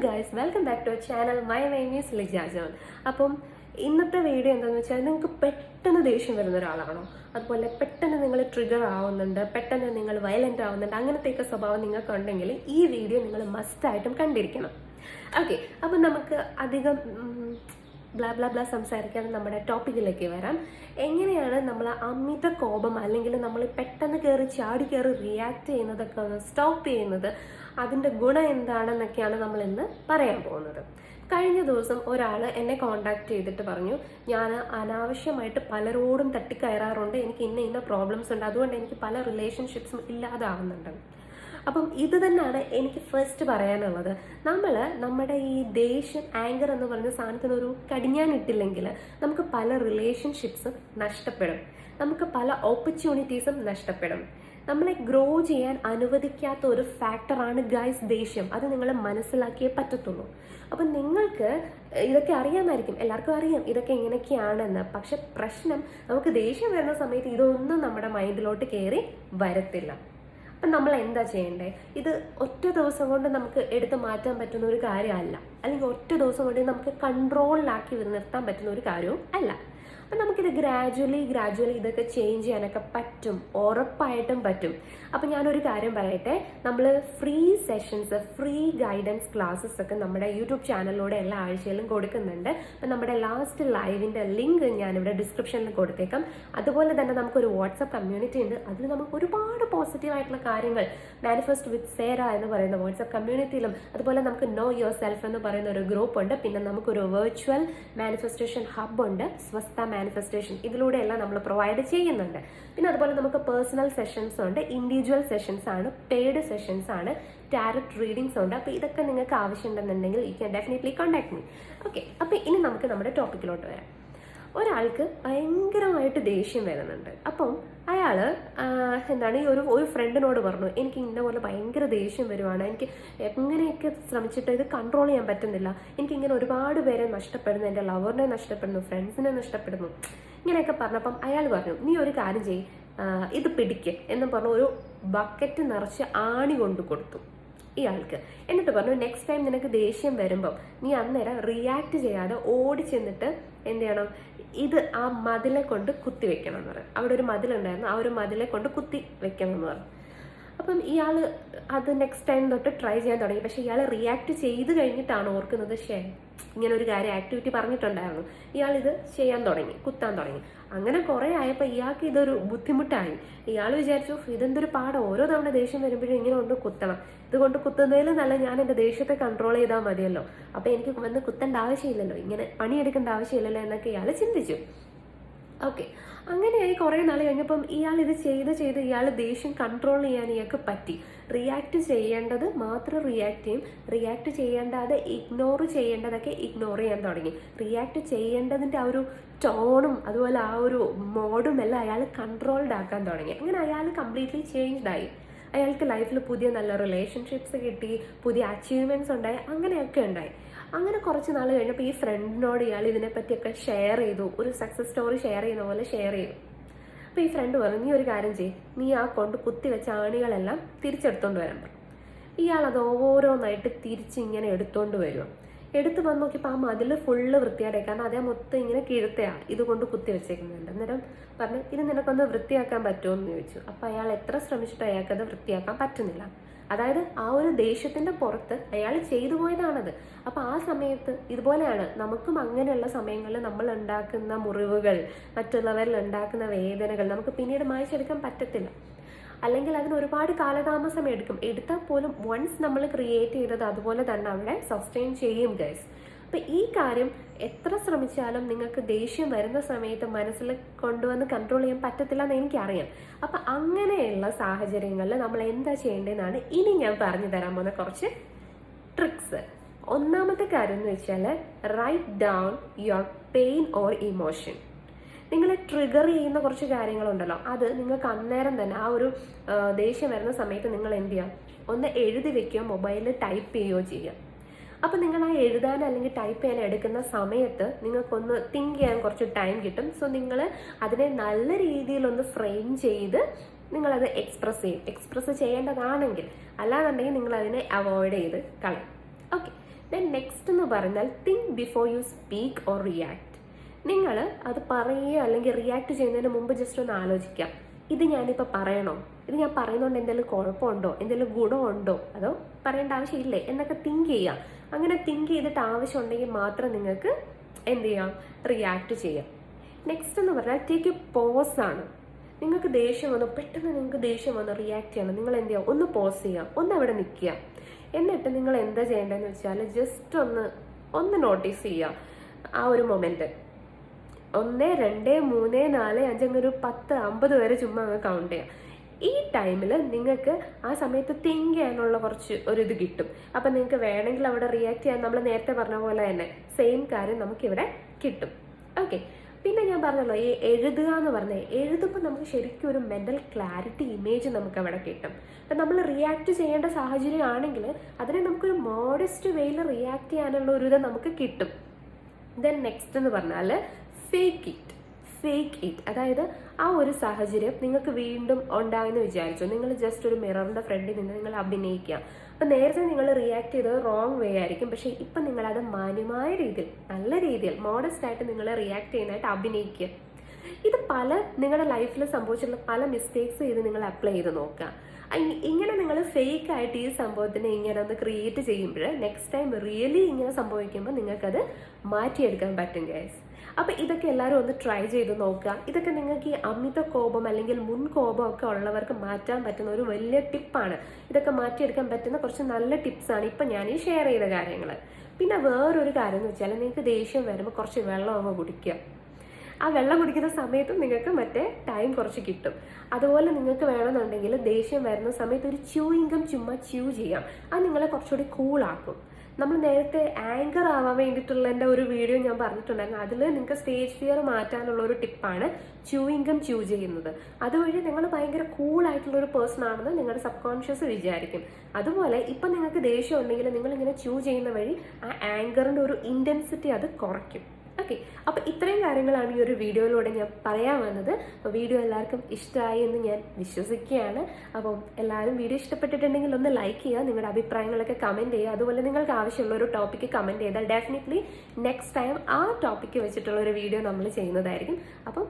Guys, welcome back to channel. My name is Lija John. അപ്പം ഇന്നത്തെ video എന്താണെന്ന് വെച്ചാൽ, നിങ്ങൾക്ക് പെട്ടെന്ന് ദേഷ്യം വരുന്ന ഒരാളാണോ, അതുപോലെ പെട്ടെന്ന് നിങ്ങൾ ട്രിഗർ ആവുന്നുണ്ട്, പെട്ടെന്ന് നിങ്ങൾ വയലന്റ് ആവുന്നുണ്ട്, അങ്ങനത്തെയൊക്കെ സ്വഭാവം നിങ്ങൾക്കുണ്ടെങ്കിൽ ഈ വീഡിയോ നിങ്ങൾ മസ്റ്റായിട്ടും കണ്ടിരിക്കണം. ഓക്കെ, അപ്പം നമുക്ക് അധികം ബ്ലാ ബ്ലാ ബ്ലാ സംസാരിക്കാതെ നമ്മുടെ ടോപ്പിക്കിലേക്ക് വരാം. എങ്ങനെയാണ് നമ്മൾ അമിത കോപം അല്ലെങ്കിൽ നമ്മൾ പെട്ടെന്ന് ചാടി കയറി റിയാക്ട് ചെയ്യുന്നതൊക്കെ ഒന്ന് സ്റ്റോപ്പ് ചെയ്യുന്നത്, അതിൻ്റെ ഗുണം എന്താണെന്നൊക്കെയാണ് നമ്മൾ ഇന്ന് പറയാൻ പോകുന്നത്. കഴിഞ്ഞ ദിവസം ഒരാൾ എന്നെ കോണ്ടാക്ട് ചെയ്തിട്ട് പറഞ്ഞു, ഞാൻ അനാവശ്യമായിട്ട് പലരോടും തട്ടിക്കയറാറുണ്ട്, എനിക്ക് ഇന്ന പ്രോബ്ലംസ് ഉണ്ട്, അതുകൊണ്ട് എനിക്ക് പല റിലേഷൻഷിപ്സും ഇല്ലാതാവുന്നുണ്ട്. അപ്പം ഇത് തന്നെയാണ് എനിക്ക് ഫസ്റ്റ് പറയാനുള്ളത്. നമ്മുടെ ഈ ദേഷ്യം, ആങ്കർ എന്ന് പറയുന്ന സാധനത്തിനൊരു കടിഞ്ഞാനിട്ടില്ലെങ്കിൽ നമുക്ക് പല റിലേഷൻഷിപ്സും നഷ്ടപ്പെടും, നമുക്ക് പല ഓപ്പർച്യൂണിറ്റീസും നഷ്ടപ്പെടും. നമ്മളെ ഗ്രോ ചെയ്യാൻ അനുവദിക്കാത്ത ഒരു ഫാക്ടറാണ് ഗൈസ് ദേഷ്യം. അത് നിങ്ങൾ മനസ്സിലാക്കിയേ പറ്റത്തുള്ളൂ. അപ്പം നിങ്ങൾക്ക് ഇതൊക്കെ അറിയാമായിരിക്കും, എല്ലാവർക്കും അറിയാം ഇതൊക്കെ എങ്ങനെയൊക്കെയാണെന്ന്. പക്ഷെ പ്രശ്നം, നമുക്ക് ദേഷ്യം വരുന്ന സമയത്ത് ഇതൊന്നും നമ്മുടെ മൈൻഡിലോട്ട് കയറി വരത്തില്ല. അപ്പം നമ്മൾ എന്താ ചെയ്യേണ്ടേ? ഇത് ഒറ്റ ദിവസം കൊണ്ട് നമുക്ക് എടുത്ത് മാറ്റാൻ പറ്റുന്ന ഒരു കാര്യമല്ല, അല്ലെങ്കിൽ ഒറ്റ ദിവസം കൊണ്ട് നമുക്ക് കൺട്രോളിലാക്കി നിർത്താൻ പറ്റുന്ന ഒരു കാര്യവും അല്ല. അപ്പം നമുക്കിത് ഗ്രാജുവലി ഇതൊക്കെ ചേഞ്ച് ചെയ്യാനൊക്കെ പറ്റും, ഉറപ്പായിട്ടും പറ്റും. അപ്പം ഞാനൊരു കാര്യം പറയട്ടെ, നമ്മൾ free sessions, free guidance classes ഒക്കെ നമ്മുടെ യൂട്യൂബ് ചാനലിലൂടെ എല്ലാ ആഴ്ചയിലും കൊടുക്കുന്നുണ്ട്. അപ്പം നമ്മുടെ ലാസ്റ്റ് ലൈവിൻ്റെ ലിങ്ക് ഞാനിവിടെ ഡിസ്ക്രിപ്ഷനിൽ കൊടുത്തേക്കാം. അതുപോലെ തന്നെ നമുക്കൊരു വാട്സപ്പ് കമ്മ്യൂണിറ്റി ഉണ്ട്, അതിൽ നമുക്ക് ഒരുപാട് പോസിറ്റീവായിട്ടുള്ള കാര്യങ്ങൾ, മാനിഫെസ്റ്റ് വിത്ത് സേര എന്ന് പറയുന്ന വാട്സപ്പ് കമ്മ്യൂണിറ്റിയിലും, അതുപോലെ നമുക്ക് നോ യുവർ സെൽഫ് എന്ന് പറയുന്ന ഒരു ഗ്രൂപ്പ് ഉണ്ട്, പിന്നെ നമുക്കൊരു വെർച്വൽ മാനിഫെസ്റ്റേഷൻ ഹബ് ഉണ്ട്, സ്വസ്ഥ മാനിഫെസ്റ്റേഷൻ. ഇതിലൂടെയെല്ലാം നമ്മൾ പ്രൊവൈഡ് ചെയ്യുന്നുണ്ട്. പിന്നെ അതുപോലെ നമുക്ക് പേഴ്സണൽ സെഷൻസ് ഉണ്ട്, ഇൻഡിവിജ്വൽ സെഷൻസ് ആണ്, പെയ്ഡ് സെഷൻസ് ആണ്, ടാരറ്റ് റീഡിങ്സ് ഉണ്ട്. അപ്പോൾ ഇതൊക്കെ നിങ്ങൾക്ക് ആവശ്യമുണ്ടെന്നുണ്ടെങ്കിൽ you can definitely contact me. Okay, അപ്പോൾ ഇനി നമുക്ക് നമ്മുടെ ടോപ്പിക്കിലോട്ട് വരാം. ഒരാൾക്ക് ഭയങ്കരമായിട്ട് ദേഷ്യം വരുന്നുണ്ട്. അപ്പം അയാൾ ഈ ഒരു ഫ്രണ്ടിനോട് പറഞ്ഞു, എനിക്ക് ഇന്ന പോലെ ഭയങ്കര ദേഷ്യം വരുവാണ്, എനിക്ക് എങ്ങനെയൊക്കെ ശ്രമിച്ചിട്ട് ഇത് കൺട്രോൾ ചെയ്യാൻ പറ്റുന്നില്ല, എനിക്കിങ്ങനെ ഒരുപാട് പേരെ നഷ്ടപ്പെടുന്നു, എൻ്റെ ലവറിനെ നഷ്ടപ്പെടുന്നു, ഫ്രണ്ട്സിനെ നഷ്ടപ്പെടുന്നു, ഇങ്ങനെയൊക്കെ പറഞ്ഞപ്പം അയാൾ പറഞ്ഞു, നീ ഒരു കാര്യം ചെയ്യ്, ഇത് പിടിക്ക് എന്ന് പറഞ്ഞു ഒരു ബക്കറ്റ് നിറച്ച് ആണി കൊണ്ട് കൊടുത്തു ഇയാൾക്ക്. എന്നിട്ട് പറഞ്ഞു, നെക്സ്റ്റ് ടൈം നിനക്ക് ദേഷ്യം വരുമ്പം നീ അന്നേരം റിയാക്ട് ചെയ്യാതെ ഓടി ചെന്നിട്ട് എന്ത് ചെയ്യണം, ഇത് ആ മതിലെ കൊണ്ട് കുത്തി വെക്കണം എന്ന് പറയും. അവിടെ ഒരു മതിലുണ്ടായിരുന്നു, ആ ഒരു മതിലെ കൊണ്ട് കുത്തി വെക്കണം എന്ന് പറഞ്ഞു. അപ്പം ഇയാൾ അത് നെക്സ്റ്റ് ടൈം തൊട്ട് ട്രൈ ചെയ്യാൻ തുടങ്ങി. പക്ഷെ ഇയാൾ റിയാക്ട് ചെയ്ത് കഴിഞ്ഞിട്ടാണ് ഓർക്കുന്നത്, ഇങ്ങനെ ഒരു കാര്യം ആക്ടിവിറ്റി പറഞ്ഞിട്ടുണ്ടായിരുന്നു, ഇയാൾ ഇത് ചെയ്യാൻ തുടങ്ങി, കുത്താൻ തുടങ്ങി. അങ്ങനെ കുറെ ആയപ്പോൾ ഇയാൾക്ക് ഇതൊരു ബുദ്ധിമുട്ടായി. ഇയാൾ വിചാരിച്ചു, ഇതെന്തൊരു പാഠം, ഓരോ തവണ ദേഷ്യം വരുമ്പോഴും ഇങ്ങനെ കൊണ്ട് കുത്തണം, ഇതുകൊണ്ട് കുത്തുന്നതിൽ നല്ല ഞാൻ എൻ്റെ ദേഷ്യത്തെ കൺട്രോൾ ചെയ്താൽ മതിയല്ലോ, അപ്പൊ എനിക്ക് വന്ന് കുത്തേണ്ട ആവശ്യമില്ലല്ലോ, ഇങ്ങനെ പണിയെടുക്കേണ്ട ആവശ്യമില്ലല്ലോ എന്നൊക്കെ ഇയാൾ ചിന്തിച്ചു. ഓക്കെ, അങ്ങനെയായി കുറേ നാൾ കഴിഞ്ഞപ്പം ഇയാൾ ഇത് ചെയ്ത് ഇയാൾ ദേഷ്യം കൺട്രോൾ ചെയ്യാൻ ഇയാൾക്ക് പറ്റി. റിയാക്ട് ചെയ്യേണ്ടത് മാത്രം റിയാക്ട് ചെയ്യും, റിയാക്ട് ചെയ്യേണ്ടാതെ ഇഗ്നോർ ചെയ്യേണ്ടതൊക്കെ ഇഗ്നോർ ചെയ്യാൻ തുടങ്ങി. റിയാക്ട് ചെയ്യേണ്ടതിൻ്റെ ആ ഒരു ടോണും അതുപോലെ ആ ഒരു മോഡും എല്ലാം അയാൾ കൺട്രോൾഡ് ആക്കാൻ തുടങ്ങി. അങ്ങനെ അയാൾ കംപ്ലീറ്റ്ലി ചേഞ്ച്ഡ് ആയി. അയാൾക്ക് ലൈഫിൽ പുതിയ നല്ല റിലേഷൻഷിപ്സ് കിട്ടി, പുതിയ അച്ചീവ്മെന്റ്സ് ഉണ്ടായി, അങ്ങനെയൊക്കെ ഉണ്ടായി. അങ്ങനെ കുറച്ച് നാൾ കഴിഞ്ഞപ്പോൾ ഈ ഫ്രണ്ടിനോട് ഇയാൾ ഇതിനെപ്പറ്റിയൊക്കെ ഷെയർ ചെയ്തു, ഒരു സക്സസ് സ്റ്റോറി ഷെയർ ചെയ്യുന്ന പോലെ ഷെയർ ചെയ്തു. അപ്പോൾ ഈ ഫ്രണ്ട് പറഞ്ഞു, നീ ഒരു കാര്യം ചെയ്യ്, നീ ആ കൊണ്ട് കുത്തിവെച്ച ആണികളെല്ലാം തിരിച്ചെടുത്തോണ്ട് വരാൻ പറഞ്ഞു. ഇയാൾ അത് ഓരോന്നായിട്ട് തിരിച്ചിങ്ങനെ എടുത്തോണ്ട് വരുക. എടുത്ത് വന്ന് നോക്കിയപ്പോൾ ആ മതിൽ ഫുള്ള് വൃത്തിയായി, കാരണം അതേ മൊത്തം ഇങ്ങനെ കിഴത്തയാ ഇതുകൊണ്ട് കുത്തി വെച്ചേക്കുന്നുണ്ട്. അന്നേരം പറഞ്ഞു, ഇത് നിനക്കൊന്ന് വൃത്തിയാക്കാൻ പറ്റുമോ എന്ന് ചോദിച്ചു. അപ്പം അയാൾ എത്ര ശ്രമിച്ചിട്ട് അയാൾക്കത് വൃത്തിയാക്കാൻ പറ്റുന്നില്ല. അതായത് ആ ഒരു ദേഷ്യത്തിന്റെ പുറത്ത് അയാൾ ചെയ്തു പോയതാണത്. അപ്പൊ ആ സമയത്ത് ഇതുപോലെയാണ് നമുക്കും അങ്ങനെയുള്ള സമയങ്ങളിൽ നമ്മൾ ഉണ്ടാക്കുന്ന മുറിവുകൾ, മറ്റുള്ളവരിൽ ഉണ്ടാക്കുന്ന വേദനകൾ നമുക്ക് പിന്നീട് മായ്ച്ചെടുക്കാൻ പറ്റത്തില്ല, അല്ലെങ്കിൽ അതിന് ഒരുപാട് കാലതാമസം എടുത്താൽ പോലും വൺസ് നമ്മൾ ക്രിയേറ്റ് ചെയ്തത് അതുപോലെ തന്നെ അവിടെ സസ്റ്റെയിൻ ചെയ്യും ഗൈസ്. അപ്പൊ ഈ കാര്യം എത്ര ശ്രമിച്ചാലും നിങ്ങൾക്ക് ദേഷ്യം വരുന്ന സമയത്ത് മനസ്സിൽ കൊണ്ടുവന്ന് കൺട്രോൾ ചെയ്യാൻ പറ്റത്തില്ല എന്ന് എനിക്കറിയാം. അപ്പൊ അങ്ങനെയുള്ള സാഹചര്യങ്ങളിൽ നമ്മൾ എന്താ ചെയ്യേണ്ടതെന്നാണ് ഇനി ഞാൻ പറഞ്ഞു തരാൻ പോകുന്ന കുറച്ച് ട്രിക്സ്. ഒന്നാമത്തെ കാര്യം എന്ന് വെച്ചാൽ, write down your pain or emotion. നിങ്ങളെ ട്രിഗർ ചെയ്യുന്ന കുറച്ച് കാര്യങ്ങളുണ്ടല്ലോ, അത് നിങ്ങൾക്ക് അന്നേരം തന്നെ ആ ഒരു ദേഷ്യം വരുന്ന സമയത്ത് നിങ്ങൾ എന്ത് ചെയ്യാം, ഒന്ന് എഴുതി വെക്കുകയോ മൊബൈലിൽ ടൈപ്പ് ചെയ്യുകയോ ചെയ്യുക. അപ്പം നിങ്ങൾ ആ എഴുതാൻ അല്ലെങ്കിൽ ടൈപ്പ് ചെയ്യാൻ എടുക്കുന്ന സമയത്ത് നിങ്ങൾക്കൊന്ന് തിങ്ക് ചെയ്യാൻ കുറച്ച് ടൈം കിട്ടും. സോ നിങ്ങൾ അതിനെ നല്ല രീതിയിലൊന്ന് ഫ്രെയിം ചെയ്ത് നിങ്ങളത് എക്സ്പ്രസ് ചെയ്യേണ്ടതാണെങ്കിൽ, അല്ലാന്നുണ്ടെങ്കിൽ നിങ്ങൾ അതിനെ അവോയ്ഡ് ചെയ്ത് കളയും. ഓക്കെ, ദെൻ നെക്സ്റ്റ് എന്ന് പറഞ്ഞാൽ think before you speak or react. നിങ്ങൾ അത് പറയുക അല്ലെങ്കിൽ റിയാക്ട് ചെയ്യുന്നതിന് മുമ്പ് ജസ്റ്റ് ഒന്ന് ആലോചിക്കാം, ഇത് ഞാനിപ്പോൾ പറയണോ, ഇത് ഞാൻ പറയുന്നതുകൊണ്ട് എന്തെങ്കിലും കുഴപ്പമുണ്ടോ, എന്തെങ്കിലും ഗുണമുണ്ടോ, അതോ പറയേണ്ട ആവശ്യമില്ലേ എന്നൊക്കെ തിങ്ക് ചെയ്യാം. അങ്ങനെ തിങ്ക് ചെയ്തിട്ട് ആവശ്യമുണ്ടെങ്കിൽ മാത്രം നിങ്ങൾക്ക് എന്ത് ചെയ്യാം, റിയാക്ട് ചെയ്യാം. നെക്സ്റ്റ് എന്ന് പറഞ്ഞാൽ ടേക്ക് എ പോസ് ആണ്. നിങ്ങൾക്ക് ദേഷ്യം വന്നു, പെട്ടെന്ന് നിങ്ങൾക്ക് ദേഷ്യം വന്നു റിയാക്ട് ചെയ്യണം, നിങ്ങൾ എന്ത് ചെയ്യുക, ഒന്ന് പോസ് ചെയ്യുക, ഒന്ന് അവിടെ നിൽക്കുക. എന്നിട്ട് നിങ്ങൾ എന്താ ചെയ്യേണ്ടതെന്ന് വെച്ചാൽ ജസ്റ്റ് ഒന്ന് നോട്ടീസ് ചെയ്യുക ആ ഒരു മൊമെന്റ്. 1, 2, 3, 4, 5 അങ്ങനെ ഒരു 10, 50 വരെ ചുമ്മാ അങ്ങ് കൗണ്ട് ചെയ്യാം. ഈ ടൈമിൽ നിങ്ങൾക്ക് ആ സമയത്ത് തിങ്ക് ചെയ്യാനുള്ള കുറച്ച് ഒരു ഇത് കിട്ടും. അപ്പം നിങ്ങൾക്ക് വേണമെങ്കിൽ അവിടെ റിയാക്ട് ചെയ്യാൻ നമ്മൾ നേരത്തെ പറഞ്ഞ പോലെ തന്നെ സെയിം കാര്യം നമുക്കിവിടെ കിട്ടും. ഓക്കെ, പിന്നെ ഞാൻ പറഞ്ഞല്ലോ ഈ എഴുതുക എന്ന് പറഞ്ഞാൽ എഴുതുമ്പോൾ നമുക്ക് ശരിക്കും ഒരു മെൻ്റൽ ക്ലാരിറ്റി ഇമേജ് നമുക്ക് അവിടെ കിട്ടും. അപ്പം നമ്മൾ റിയാക്ട് ചെയ്യേണ്ട സാഹചര്യം ആണെങ്കിൽ അതിനെ നമുക്കൊരു മോഡസ്റ്റ് വേയിൽ റിയാക്ട് ചെയ്യാനുള്ള ഒരു ഇത് നമുക്ക് കിട്ടും. ദെൻ നെക്സ്റ്റ് എന്ന് പറഞ്ഞാൽ ഫേക്ക് ഇറ്റ്. അതായത് ആ ഒരു സാഹചര്യം നിങ്ങൾക്ക് വീണ്ടും ഉണ്ടായെന്ന് വിചാരിച്ചു, നിങ്ങൾ ജസ്റ്റ് ഒരു മിററിന്റെ ഫ്രണ്ടിൽ നിന്ന് നിങ്ങൾ അഭിനയിക്കുക. അപ്പം നേരത്തെ നിങ്ങൾ റിയാക്ട് ചെയ്തത് റോങ് വേ ആയിരിക്കും, പക്ഷേ ഇപ്പം നിങ്ങളത് മാന്യമായ രീതിയിൽ, നല്ല രീതിയിൽ, മോഡസ്റ്റ് ആയിട്ട് നിങ്ങൾ റിയാക്ട് ചെയ്യുന്നതായിട്ട് അഭിനയിക്കുക. ഇത് നിങ്ങളുടെ ലൈഫിൽ സംഭവിച്ചിട്ടുള്ള പല മിസ്റ്റേക്സ് ഇത് നിങ്ങൾ അപ്ലൈ ചെയ്ത് നോക്കുക. ഇങ്ങനെ നിങ്ങൾ ഫേക്ക് ആയിട്ട് ഈ സംഭവത്തിനെ ഇങ്ങനെ ഒന്ന് ക്രിയേറ്റ് ചെയ്യുമ്പോൾ നെക്സ്റ്റ് ടൈം റിയലി ഇങ്ങനെ സംഭവിക്കുമ്പോൾ നിങ്ങൾക്കത് മാറ്റിയെടുക്കാൻ പറ്റും ഗൈസ്. അപ്പം ഇതൊക്കെ എല്ലാവരും ഒന്ന് ട്രൈ ചെയ്ത് നോക്കുക. ഇതൊക്കെ നിങ്ങൾക്ക് ഈ അമിത കോപം അല്ലെങ്കിൽ മുൻ കോപം ഒക്കെ ഉള്ളവർക്ക് മാറ്റാൻ പറ്റുന്ന ഒരു വലിയ ടിപ്പാണ്. ഇതൊക്കെ മാറ്റിയെടുക്കാൻ പറ്റുന്ന കുറച്ച് നല്ല ടിപ്സാണ് ഇപ്പം ഞാൻ ഈ ഷെയർ ചെയ്ത കാര്യങ്ങൾ. പിന്നെ വേറൊരു കാര്യം എന്ന് വെച്ചാൽ നിങ്ങൾക്ക് ദേഷ്യം വരുമ്പോൾ കുറച്ച് വെള്ളം അങ്ങ് കുടിക്കുക. ആ വെള്ളം കുടിക്കുന്ന സമയത്തും നിങ്ങൾക്ക് മറ്റേ ടൈം കുറച്ച് കിട്ടും. അതുപോലെ നിങ്ങൾക്ക് വേണമെന്നുണ്ടെങ്കിൽ ദേഷ്യം വരുന്ന സമയത്ത് ഒരു ച്യൂയിങ്കം ചുമ്മാ ച്യൂ ചെയ്യാം. അത് നിങ്ങളെ കുറച്ചുകൂടി കൂളാക്കും. നമ്മൾ നേരത്തെ ആങ്കർ ആവാൻ വേണ്ടിയിട്ടുള്ള എൻ്റെ ഒരു വീഡിയോ ഞാൻ പറഞ്ഞിട്ടുണ്ടായിരുന്നു. അതിൽ നിങ്ങൾക്ക് സ്റ്റേജ് ഫിയർ മാറ്റാനുള്ള ഒരു ടിപ്പാണ് ച്യൂയിങ്കം ച്യൂ ചെയ്യുന്നത്. അതുവഴി നിങ്ങൾ ഭയങ്കര കൂളായിട്ടുള്ള ഒരു പേഴ്സൺ ആണെന്ന് നിങ്ങളുടെ സബ് കോൺഷ്യസ് വിചാരിക്കും. അതുപോലെ ഇപ്പം നിങ്ങൾക്ക് ദേഷ്യം ഉണ്ടെങ്കിൽ നിങ്ങളിങ്ങനെ ച്യൂ ചെയ്യുന്ന വഴി ആ ആങ്കറിൻ്റെ ഒരു ഇൻറ്റൻസിറ്റി അത് കുറയ്ക്കും. ഓക്കെ, അപ്പം ഇത്രയും കാര്യങ്ങളാണ് ഈ ഒരു വീഡിയോയിലൂടെ ഞാൻ പറയാൻ വന്നത്. അപ്പോൾ വീഡിയോ എല്ലാവർക്കും ഇഷ്ടമായി എന്ന് ഞാൻ വിശ്വസിക്കുകയാണ്. അപ്പം എല്ലാവരും വീഡിയോ ഇഷ്ടപ്പെട്ടിട്ടുണ്ടെങ്കിൽ ഒന്ന് ലൈക്ക് ചെയ്യുക, നിങ്ങളുടെ അഭിപ്രായങ്ങളൊക്കെ കമൻറ്റ് ചെയ്യുക. അതുപോലെ നിങ്ങൾക്ക് ആവശ്യമുള്ള ഒരു ടോപ്പിക്ക് കമൻറ്റ് ചെയ്താൽ ഡെഫിനറ്റ്ലി നെക്സ്റ്റ് ടൈം ആ ടോപ്പിക്ക് വെച്ചിട്ടുള്ള ഒരു വീഡിയോ നമ്മൾ ചെയ്യുന്നതായിരിക്കും. അപ്പം